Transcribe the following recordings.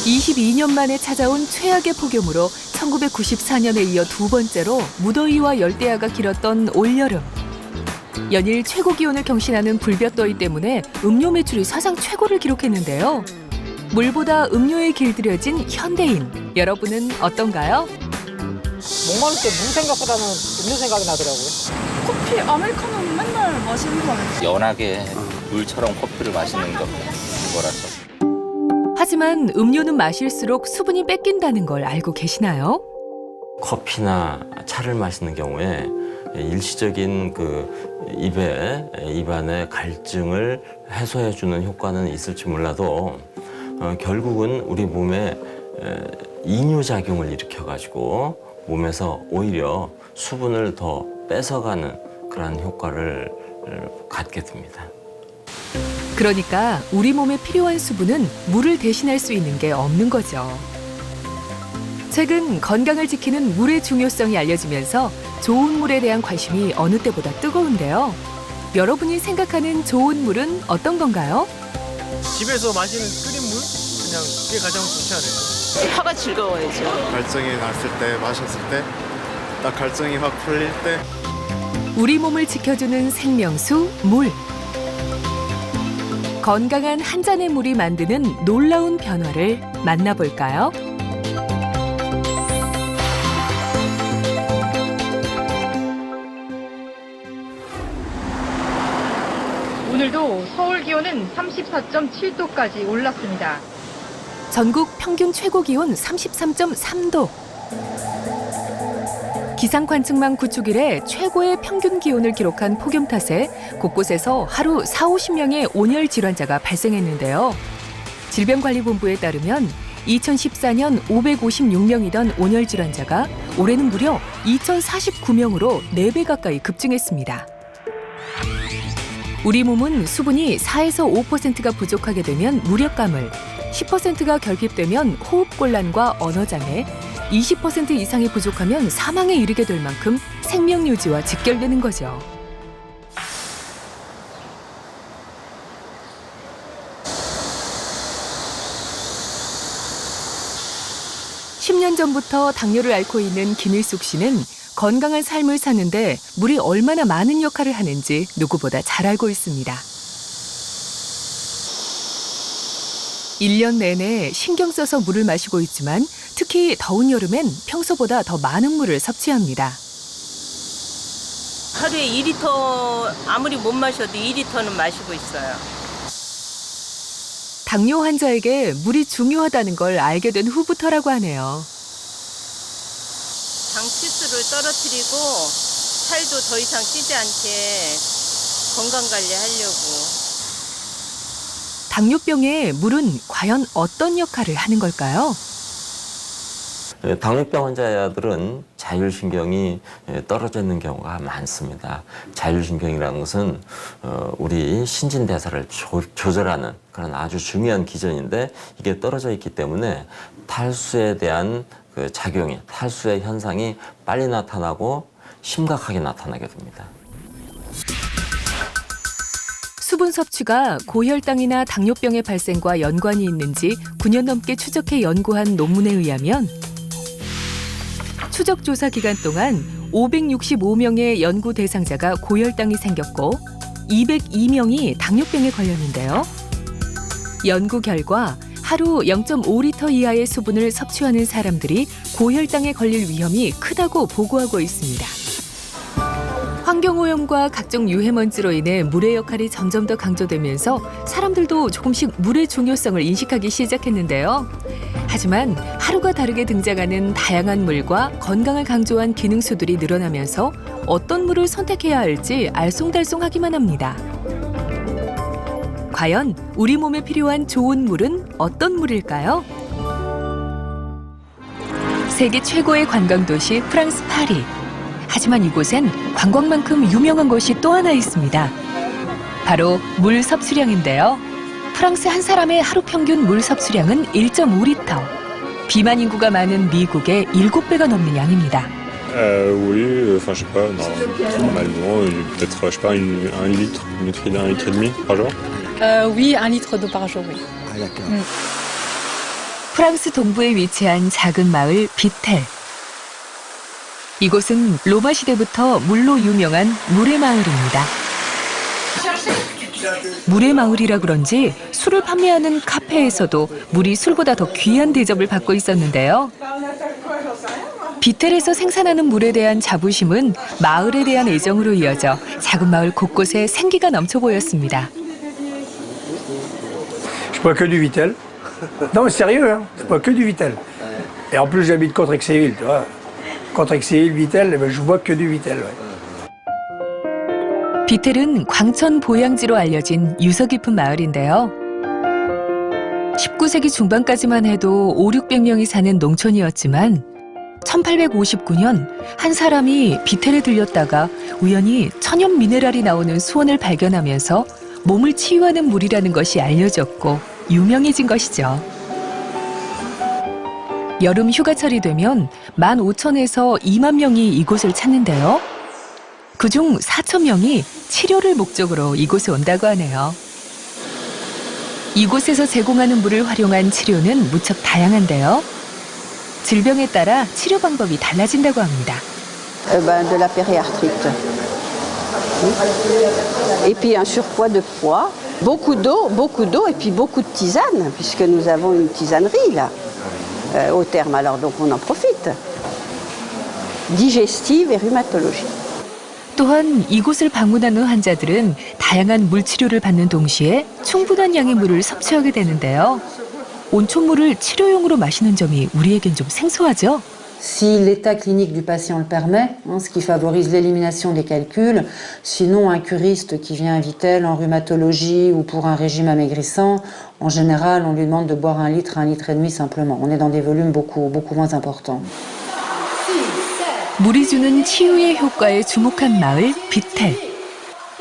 22년 만에 찾아온 최악의 폭염으로 1994년에 이어 두 번째로 무더위와 열대야가 길었던 올여름. 연일 최고 기온을 경신하는 불볕더위 때문에 음료 매출이 사상 최고를 기록했는데요. 물보다 음료에 길들여진 현대인, 여러분은 어떤가요? 목마를 때 물 생각보다는 음료 생각이 나더라고요. 커피 아메리카노는 맨날 마시는 거 아니에요? 연하게 물처럼 커피를 마시는 거라서. 하지만 음료는 마실수록 수분이 뺏긴다는 걸 알고 계시나요? 커피나 차를 마시는 경우에 일시적인 입안의 갈증을 해소해주는 효과는 있을지 몰라도 결국은 우리 몸에 이뇨작용을 일으켜가지고 몸에서 오히려 수분을 더 뺏어가는 그러한 효과를 갖게 됩니다. 그러니까 우리 몸에 필요한 수분은 물을 대신할 수 있는 게 없는 거죠. 최근 건강을 지키는 물의 중요성이 알려지면서 좋은 물에 대한 관심이 어느 때보다 뜨거운데요. 여러분이 생각하는 좋은 물은 어떤 건가요? 집에서 마시는 끓인 물? 그냥 그게 가장 좋지 않을까? 혀가 즐거워야죠. 갈증이 났을 때, 마셨을 때, 딱 갈증이 확 풀릴 때. 우리 몸을 지켜주는 생명수, 물. 건강한 한 잔의 물이 만드는 놀라운 변화를 만나볼까요? 오늘도 서울 기온은 34.7도까지 올랐습니다. 전국 평균 최고 기온 33.3도. 기상 관측망 구축 이래 최고의 평균 기온을 기록한 폭염 탓에 곳곳에서 하루 40~50명의 온열 질환자가 발생했는데요. 질병관리본부에 따르면 2014년 556명이던 온열 질환자가 올해는 무려 2049명으로 4배 가까이 급증했습니다. 우리 몸은 수분이 4에서 5%가 부족하게 되면 무력감을, 10%가 결핍되면 호흡곤란과 언어장애, 20% 이상이 부족하면 사망에 이르게 될 만큼 생명유지와 직결되는 거죠. (10년) 전부터 당뇨를 앓고 있는 김일숙 씨는 건강한 삶을 사는데 물이 얼마나 많은 역할을 하는지 누구보다 잘 알고 있습니다. 1년 내내 신경 써서 물을 마시고 있지만 특히 더운 여름엔 평소보다 더 많은 물을 섭취합니다. 하루에 2리터, 아무리 못 마셔도 2리터는 마시고 있어요. 당뇨 환자에게 물이 중요하다는 걸 알게 된 후부터라고 하네요. 당 치수를 떨어뜨리고 살도 더 이상 찌지 않게 건강관리하려고. 당뇨병에 물은 과연 어떤 역할을 하는 걸까요? 당뇨병 환자들은 자율신경이 떨어져 있는 경우가 많습니다. 자율신경이라는 것은 우리 신진대사를 조절하는 그런 아주 중요한 기전인데 이게 떨어져 있기 때문에 탈수에 대한 작용이, 탈수의 현상이 빨리 나타나고 심각하게 나타나게 됩니다. 수분 섭취가 고혈당이나 당뇨병의 발생과 연관이 있는지 9년 넘게 추적해 연구한 논문에 의하면 추적 조사 기간 동안 565명의 연구 대상자가 고혈당이 생겼고 202명이 당뇨병에 걸렸는데요. 연구 결과 하루 0.5리터 이하의 수분을 섭취하는 사람들이 고혈당에 걸릴 위험이 크다고 보고하고 있습니다. 환경오염과 각종 유해먼지로 인해 물의 역할이 점점 더 강조되면서 사람들도 조금씩 물의 중요성을 인식하기 시작했는데요. 하지만 하루가 다르게 등장하는 다양한 물과 건강을 강조한 기능수들이 늘어나면서 어떤 물을 선택해야 할지 알쏭달쏭하기만 합니다. 과연 우리 몸에 필요한 좋은 물은 어떤 물일까요? 세계 최고의 관광도시 프랑스 파리. 하지만 이곳엔 관광만큼 유명한 곳이 또 하나 있습니다. 바로 물 섭수량인데요. 프랑스 한 사람의 하루 평균 물 섭수량은 1.5리터. 비만 인구가 많은 미국의 7배가 넘는 양입니다. Oui, enfin je sais pas, normalement, peut-être, je sais pas, un litre et demi par jour. Oui, 1 litre d'eau par jour, oui. 프랑스 프랑스 동부에 위치한 작은 마을 비텔. 이곳은 로마 시대부터 물로 유명한 물의 마을입니다. 물의 마을이라 그런지 술을 판매하는 카페에서도 물이 술보다 더 귀한 대접을 받고 있었는데요. 비텔에서 생산하는 물에 대한 자부심은 마을에 대한 애정으로 이어져 작은 마을 곳곳에 생기가 넘쳐 보였습니다. Je bois que du Vitel. Non, mais sérieux, hein. Je bois que du Vitel. Et en plus, j'habite Contrexéville, tu vois. Contrexéville, Vitel, eh ben, je bois que du Vitel. Ouais. 비텔은 광천 보양지로 알려진 유서 깊은 마을인데요. 19세기 중반까지만 해도 500~600명이 사는 농촌이었지만 1859년 한 사람이 비텔에 들렸다가 우연히 천연 미네랄이 나오는 수원을 발견하면서 몸을 치유하는 물이라는 것이 알려졌고 유명해진 것이죠. 여름 휴가철이 되면 15,000에서 2만 명이 이곳을 찾는데요. 그중 4,000명이 치료를 목적으로 이곳에 온다고 하네요. 이곳에서 제공하는 물을 활용한 치료는 무척 다양한데요. 질병에 따라 치료 방법이 달라진다고 합니다. De la périarthrite. Et puis un surpoids de poids. Beaucoup d'eau et puis beaucoup de tisane, puisque nous avons une tisanerie là, au terme. Alors donc on en profite. Digestive et rhumatologie. 또한 이곳을 방문하는 환자들은 다양한 물 치료를 받는 동시에 충분한 양의 물을 섭취하게 되는데요. 온천물을 치료용으로 마시는 점이 우리에겐 좀 생소하죠? Si l'état clinique du patient le permet, ce qui favorise l'élimination des calculs. Sinon, un curiste qui vient à Vitel en rhumatologie ou pour un régime amaigrissant, en général, on lui demande de boire 1 litre, 1,5 litres simplement. On est dans des volumes beaucoup moins importants. 물이 주는 치유의 효과에 주목한 마을 비텔.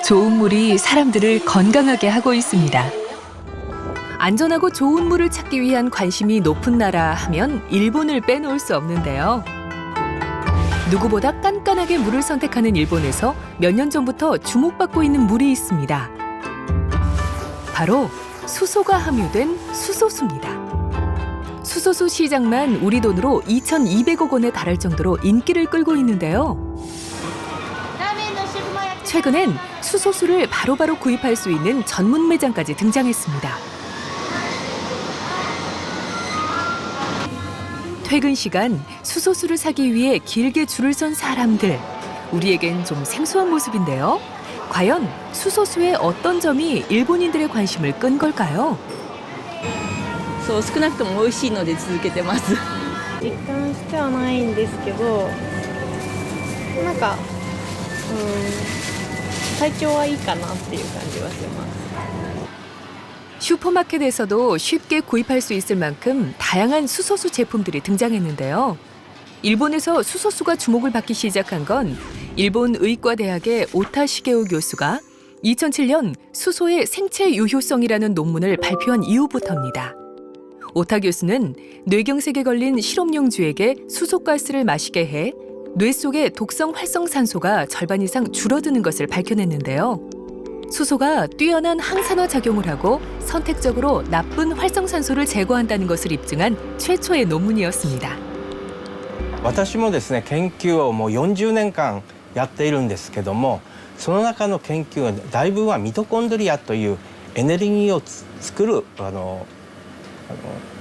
좋은 물이 사람들을 건강하게 하고 있습니다. 안전하고 좋은 물을 찾기 위한 관심이 높은 나라 하면 일본을 빼놓을 수 없는데요. 누구보다 깐깐하게 물을 선택하는 일본에서 몇 년 전부터 주목받고 있는 물이 있습니다. 바로 수소가 함유된 수소수입니다. 수소수 시장만 우리 돈으로 2,200억 원에 달할 정도로 인기를 끌고 있는데요. 최근엔 수소수를 바로바로 구입할 수 있는 전문 매장까지 등장했습니다. 퇴근 시간 수소수를 사기 위해 길게 줄을 선 사람들. 우리에겐 좀 생소한 모습인데요. 과연 수소수의 어떤 점이 일본인들의 관심을 끈 걸까요? 少なくとも美味しいので続けてます。実感してはないんですけど、なんか、体調はいいかなっていう感じはします。 슈퍼마켓에서도 쉽게 구입할 수 있을 만큼 다양한 수소수 제품들이 등장했는데요. 일본에서 수소수가 주목을 받기 시작한 건 일본 의과대학의 오타 시게오 교수가 2007년 수소의 생체 유효성이라는 논문을 발표한 이후부터입니다. 오타 교수는 뇌경색에 걸린 실험용쥐에게 수소가스를 마시게 해 뇌 속의 독성 활성산소가 절반 이상 줄어드는 것을 밝혀냈는데요. 수소가 뛰어난 항산화 작용을 하고 선택적으로 나쁜 활성산소를 제거한다는 것을 입증한 최초의 논문이었습니다. 私もですね、研究をもう40年間やっているんですけども、その中の研究は大部分はミトコンドリアというエネルギーを作る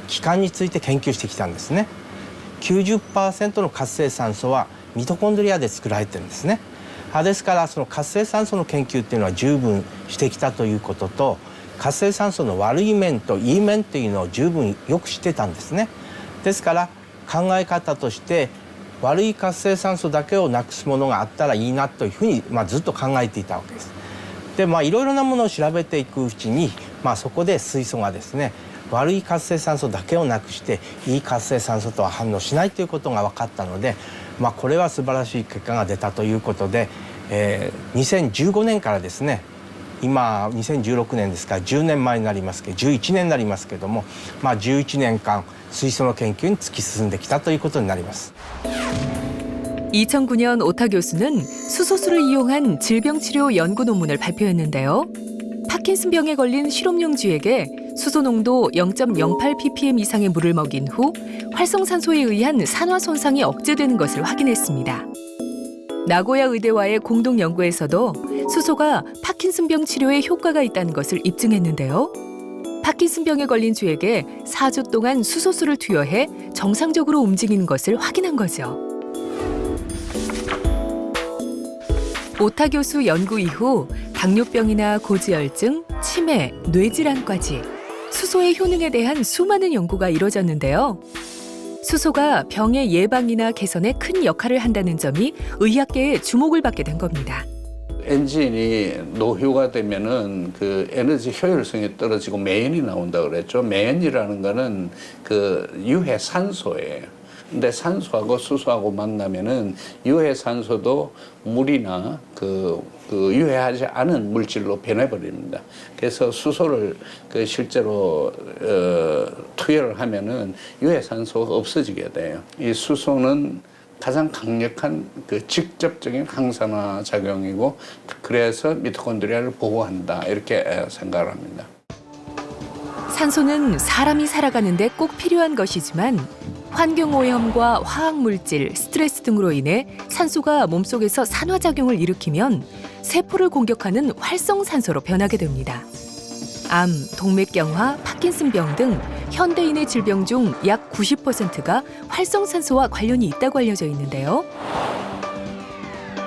器官について研究してきたんですね。90% の活性酸素はミトコンドリアで作られてるんですね。ですからその活性酸素の研究っていうのは十分してきたということと、活性酸素の悪い面といい面っていうのを十分よく知ってたんですね。ですから考え方として悪い活性酸素だけをなくすものがあったらいいなというふうに、ずっと考えていたわけです。でいろいろなものを調べていくうちに、そこで水素がですね、悪い活性酸素だけをなくしていい活性酸素とは反応しないということが分かったので、これは素晴らしい結果が出たということで、2015年からですね、今2016年ですから10年前になりますけど11年になりますけども、11年間水素の研究に突き進んできたということになります。 2009년 오타 교수는 수소수를 이용한 질병치료 연구 논문을 발표했는데요. 파킨슨병에 걸린 실험용 쥐에게 수소 농도 0.08ppm 이상의 물을 먹인 후 활성산소에 의한 산화 손상이 억제되는 것을 확인했습니다. 나고야 의대와의 공동 연구에서도 수소가 파킨슨병 치료에 효과가 있다는 것을 입증했는데요. 파킨슨병에 걸린 주에게 4주 동안 수소수를 투여해 정상적으로 움직이는 것을 확인한 거죠. 오타 교수 연구 이후 당뇨병이나 고지혈증, 치매, 뇌질환까지 수소의 효능에 대한 수많은 연구가 이뤄졌는데요. 수소가 병의 예방이나 개선에 큰 역할을 한다는 점이 의학계의 주목을 받게 된 겁니다. 엔진이 노후가 되면은 그 에너지 효율성이 떨어지고 매연이 나온다 그랬죠. 매연이라는 거는 그 유해 산소예요. 근데 산소하고 수소하고 만나면은 유해 산소도 물이나 그 유해하지 않은 물질로 변해버립니다. 그래서 수소를 그 실제로 투여를 하면은 유해 산소가 없어지게 돼요. 이 수소는 가장 강력한 그 직접적인 항산화 작용이고 그래서 미토콘드리아를 보호한다 이렇게 생각을 합니다. 산소는 사람이 살아가는데 꼭 필요한 것이지만 환경오염과 화학물질, 스트레스 등으로 인해 산소가 몸속에서 산화작용을 일으키면 세포를 공격하는 활성산소로 변하게 됩니다. 암, 동맥경화, 파킨슨병 등 현대인의 질병 중 약 90%가 활성산소와 관련이 있다고 알려져 있는데요.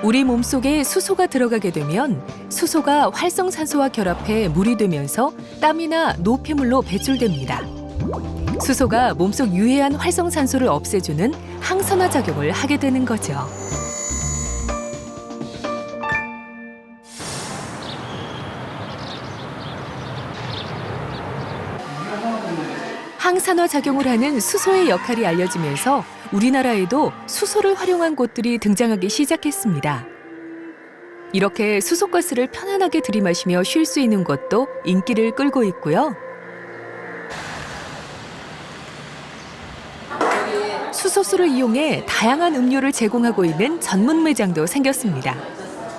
우리 몸속에 수소가 들어가게 되면 수소가 활성산소와 결합해 물이 되면서 땀이나 노폐물로 배출됩니다. 수소가 몸속 유해한 활성산소를 없애주는 항산화 작용을 하게 되는 거죠. 항산화 작용을 하는 수소의 역할이 알려지면서 우리나라에도 수소를 활용한 곳들이 등장하기 시작했습니다. 이렇게 수소가스를 편안하게 들이마시며 쉴 수 있는 곳도 인기를 끌고 있고요. 수소수를 이용해 다양한 음료를 제공하고 있는 전문 매장도 생겼습니다.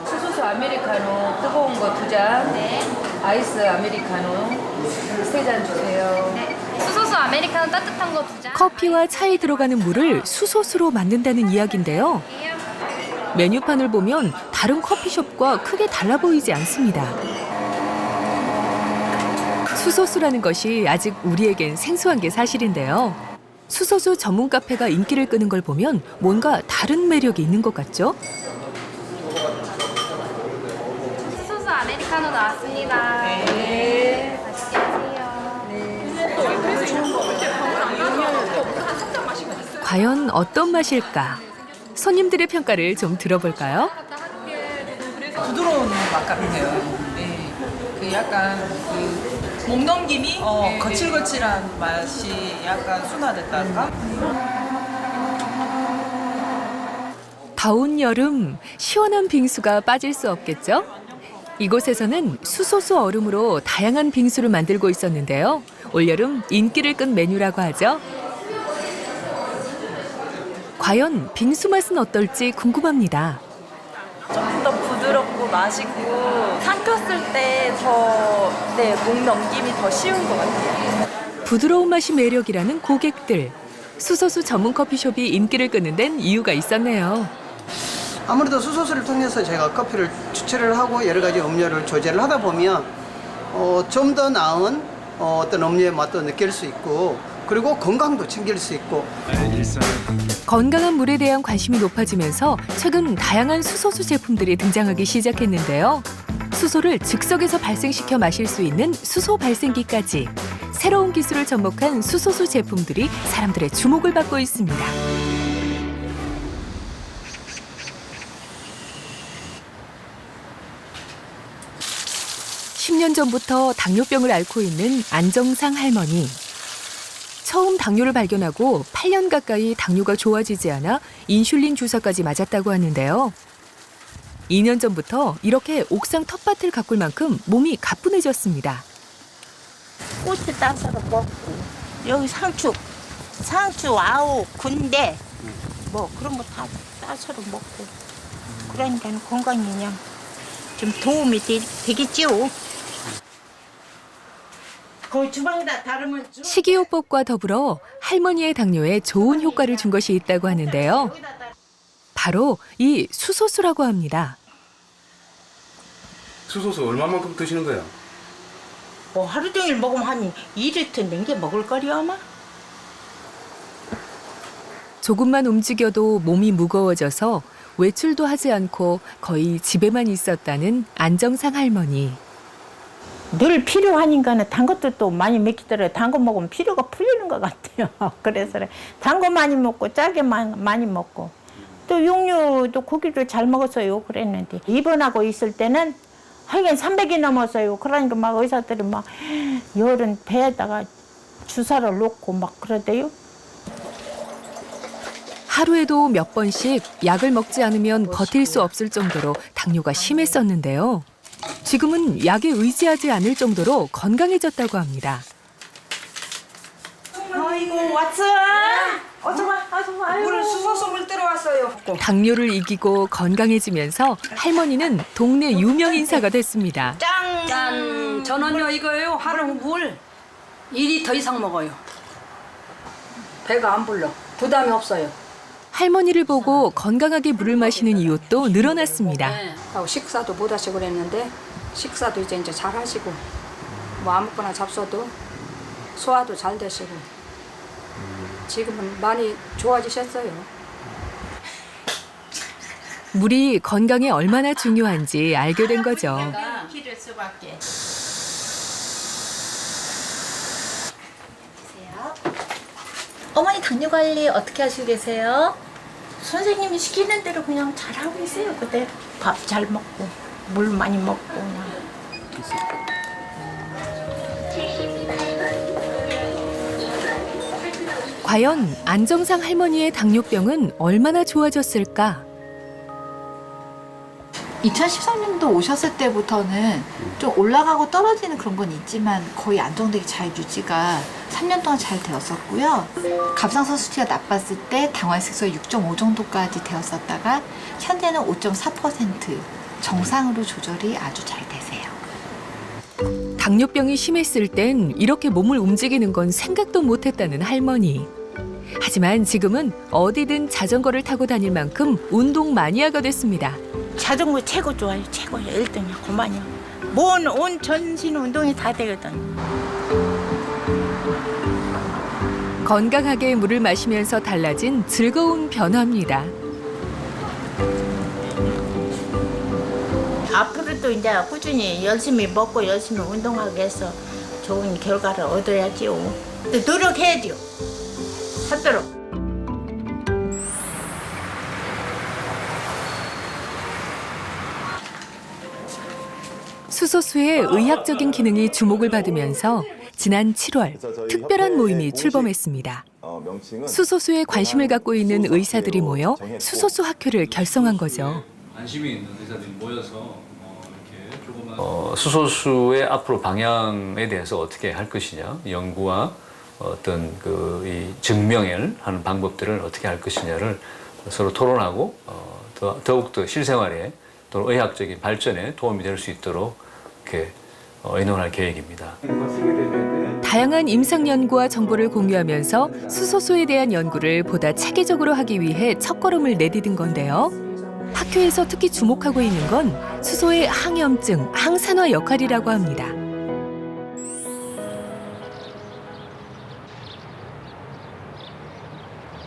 수소수 아메리카노 뜨거운 거 2잔, 아이스 아메리카노 3잔 주세요. 수소수 아메리카노 따뜻한 거 2잔. 커피와 차에 들어가는 물을 수소수로 만든다는 이야기인데요. 메뉴판을 보면 다른 커피숍과 크게 달라 보이지 않습니다. 수소수라는 것이 아직 우리에겐 생소한 게 사실인데요. 수소수 전문 카페가 인기를 끄는 걸 보면 뭔가 다른 매력이 있는 것 같죠? 수소수 아메리카노 나왔습니다. 네. 맛있게 드세요. 과연 어떤 맛일까? 손님들의 평가를 좀 들어볼까요? 부드러운 맛 같아요. 네. 그 약간 목 넘김이 거칠거칠한 맛이 약간 순화됐달까? 더운 여름, 시원한 빙수가 빠질 수 없겠죠? 이곳에서는 수소수 얼음으로 다양한 빙수를 만들고 있었는데요. 올여름 인기를 끈 메뉴라고 하죠. 과연 빙수 맛은 어떨지 궁금합니다. 좀 더 부드럽고 맛있고 삼켰을 때 더 목 넘김이 더 쉬운 것 같아요. 부드러운 맛이 매력이라는 고객들. 수소수 전문 커피숍이 인기를 끄는 데는 이유가 있었네요. 아무래도 수소수를 통해서 제가 커피를 추출을 하고 여러 가지 음료를 조제를 하다 보면 좀 더 나은 어떤 음료의 맛도 느낄 수 있고 그리고 건강도 챙길 수 있고 건강한 물에 대한 관심이 높아지면서 최근 다양한 수소수 제품들이 등장하기 시작했는데요. 수소를 즉석에서 발생시켜 마실 수 있는 수소 발생기까지 새로운 기술을 접목한 수소수 제품들이 사람들의 주목을 받고 있습니다. 10년 전부터 당뇨병을 앓고 있는 안정상 할머니. 처음 당뇨를 발견하고 8년 가까이 당뇨가 좋아지지 않아 인슐린 주사까지 맞았다고 하는데요. 2년 전부터 이렇게 옥상 텃밭을 가꿀 만큼 몸이 가뿐해졌습니다. 꽃을 따서 먹고 여기 상추 아우 군대 뭐 그런 거 다 따서 먹고 그러니까 건강에 그냥 좀 도움이 되겠지요. 거기 주방에다 다르면 식이요법과 더불어 할머니의 당뇨에 좋은 효과를 준 것이 있다고 하는데요. 바로 이 수소수라고 합니다. 수소수 얼마만큼 드시는 거야? 뭐 하루 종일 먹으면 한 2리터 넘게 먹을 거리 아마? 조금만 움직여도 몸이 무거워져서 외출도 하지 않고 거의 집에만 있었다는 안정상 할머니. 늘 필요하니까는 단 것도 또 많이 먹히더라고요. 단 거 먹으면 피로가 풀리는 것 같아요. 그래서 단 거 많이 먹고 짜게 많이 먹고 또 육류도 고기도 잘 먹었어요. 그랬는데 입원하고 있을 때는 하여간 300이 넘었어요. 그러니까 막 의사들이 막 열은 배에다가 주사를 놓고 막 그러대요. 하루에도 몇 번씩 약을 먹지 않으면 버틸 수 없을 정도로 당뇨가 심했었는데요. 지금은 약에 의지하지 않을 정도로 건강해졌다고 합니다. 아이고 왔어. 어서 와. 물을 수소수 물 들어왔어요. 당뇨를 이기고 건강해지면서 할머니는 동네 유명 인사가 됐습니다. 짠! 저는요 이거요 하루 물 2리터 이상 먹어요. 배가 안 불러. 부담이 없어요. 할머니를 보고 건강하게 물을 마시는 이웃도 늘어났습니다. 하고 식사도 못 하시고 그랬는데 식사도 이제 잘 하시고 뭐 아무거나 잡숴도 소화도 잘 되시고 지금은 많이 좋아지셨어요. 물이 건강에 얼마나 중요한지 알게 된 거죠. 기를 수밖에. 어머니 당뇨 관리 어떻게 하시고 계세요? 선생님이 시키는 대로 그냥 잘하고 있어요. 그대로 밥 잘 먹고 물 많이 먹고 그냥. 과연 안정상 할머니의 당뇨병은 얼마나 좋아졌을까? 2013년도 오셨을 때부터는 좀 올라가고 떨어지는 그런 건 있지만 거의 안정되게 잘 유지가 3년 동안 잘 되었었고요. 갑상선 수치가 나빴을 때 당화색소 6.5 정도까지 되었었다가 현재는 5.4% 정상으로 조절이 아주 잘 되세요. 당뇨병이 심했을 땐 이렇게 몸을 움직이는 건 생각도 못했다는 할머니. 하지만 지금은 어디든 자전거를 타고 다닐 만큼 운동 마니아가 됐습니다. 자전거 최고 좋아요. 최고예요. 1등이야. 그만이요. 온 전신 운동이 다 되거든. 건강하게 물을 마시면서 달라진 즐거운 변화입니다. 앞으로도 이제 꾸준히 열심히 먹고 열심히 운동하기 위해서 좋은 결과를 얻어야지요. 노력해야죠. 하도록. 수소수의 의학적인 기능이 주목을 받으면서 지난 7월 특별한 모임이 출범했습니다. 수소수에 관심을 갖고 있는 의사들이 모여 수소수 학회를 결성한 거죠. 관심이 있는 의사들이 모여서 이렇게 조그만 수소수의 앞으로 방향에 대해서 어떻게 할 것이냐, 연구와 어떤 이 증명을 하는 방법들을 어떻게 할 것이냐를 서로 토론하고 더욱더 실생활에 또 의학적인 발전에 도움이 될 수 있도록 이렇게 의논할 계획입니다. 다양한 임상 연구와 정보를 공유하면서 수소수에 대한 연구를 보다 체계적으로 하기 위해 첫걸음을 내디딘 건데요. 학회에서 특히 주목하고 있는 건 수소의 항염증, 항산화 역할이라고 합니다.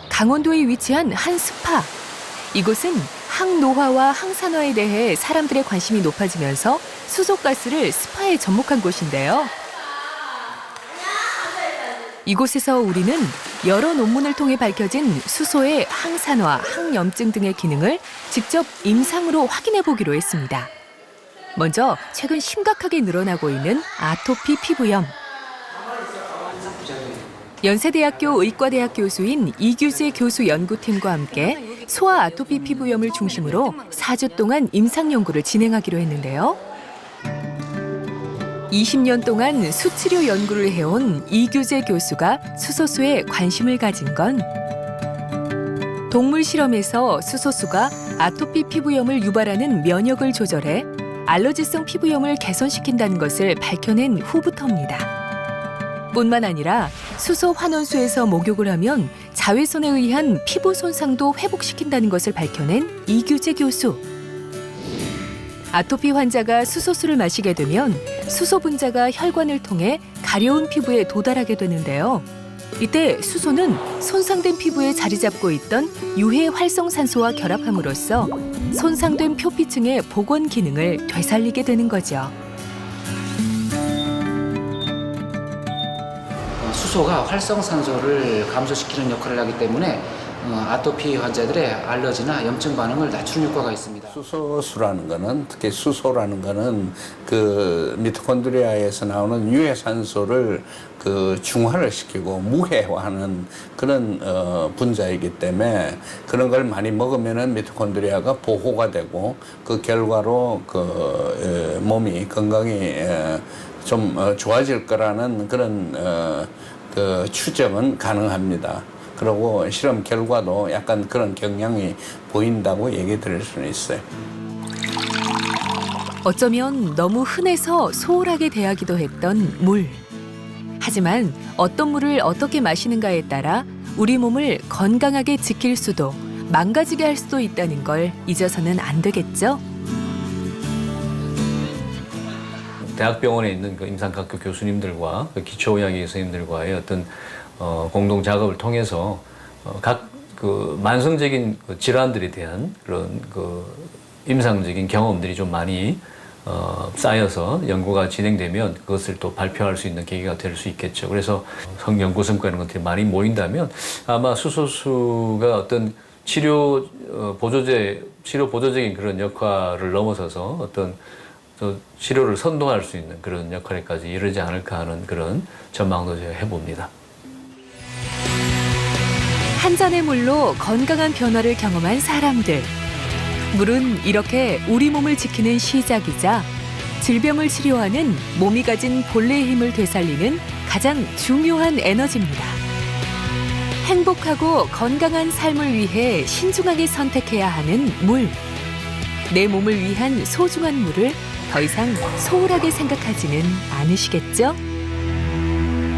강원도에 위치한 한 스파. 이곳은 항노화와 항산화에 대해 사람들의 관심이 높아지면서 수소가스를 스파에 접목한 곳인데요. 이곳에서 우리는 여러 논문을 통해 밝혀진 수소의 항산화, 항염증 등의 기능을 직접 임상으로 확인해 보기로 했습니다. 먼저 최근 심각하게 늘어나고 있는 아토피 피부염. 연세대학교 의과대학 교수인 이규재 교수 연구팀과 함께 소아 아토피 피부염을 중심으로 4주 동안 임상 연구를 진행하기로 했는데요. 20년 동안 수치료 연구를 해온 이규재 교수가 수소수에 관심을 가진 건 동물 실험에서 수소수가 아토피 피부염을 유발하는 면역을 조절해 알러지성 피부염을 개선시킨다는 것을 밝혀낸 후부터입니다. 뿐만 아니라 수소 환원수에서 목욕을 하면 자외선에 의한 피부 손상도 회복시킨다는 것을 밝혀낸 이규재 교수. 아토피 환자가 수소수를 마시게 되면 수소 분자가 혈관을 통해 가려운 피부에 도달하게 되는데요. 이때 수소는 손상된 피부에 자리 잡고 있던 유해 활성산소와 결합함으로써 손상된 표피층의 복원 기능을 되살리게 되는 거죠. 수소가 활성산소를 감소시키는 역할을 하기 때문에 아토피 환자들의 알러지나 염증 반응을 낮추는 효과가 있습니다. 수소수라는 거는, 특히 수소라는 거는 그 미토콘드리아에서 나오는 유해산소를 그 중화를 시키고 무해화하는 그런 분자이기 때문에 그런 걸 많이 먹으면은 미토콘드리아가 보호가 되고 그 결과로 그 몸이 건강이 좀 좋아질 거라는 그런 그 추정은 가능합니다. 그리고 실험 결과도 약간 그런 경향이 보인다고 얘기 드릴 수는 있어요. 어쩌면 너무 흔해서 소홀하게 대하기도 했던 물. 하지만 어떤 물을 어떻게 마시는가에 따라 우리 몸을 건강하게 지킬 수도 망가지게 할 수도 있다는 걸 잊어서는 안 되겠죠? 대학병원에 있는 그 임상학교 교수님들과 그 기초의학의 교수님들과의 어떤 공동 작업을 통해서 각 그 만성적인 그 질환들에 대한 그런 그 임상적인 경험들이 좀 많이 쌓여서 연구가 진행되면 그것을 또 발표할 수 있는 계기가 될 수 있겠죠. 그래서 연구 성과 이런 것들이 많이 모인다면 아마 수소수가 어떤 치료 보조적인 그런 역할을 넘어서서 어떤 또 치료를 선도할 수 있는 그런 역할에까지 이르지 않을까 하는 그런 전망도 제가 해봅니다. 한 잔의 물로 건강한 변화를 경험한 사람들. 물은 이렇게 우리 몸을 지키는 시작이자 질병을 치료하는 몸이 가진 본래의 힘을 되살리는 가장 중요한 에너지입니다. 행복하고 건강한 삶을 위해 신중하게 선택해야 하는 물. 내 몸을 위한 소중한 물을 더 이상 소홀하게 생각하지는 않으시겠죠?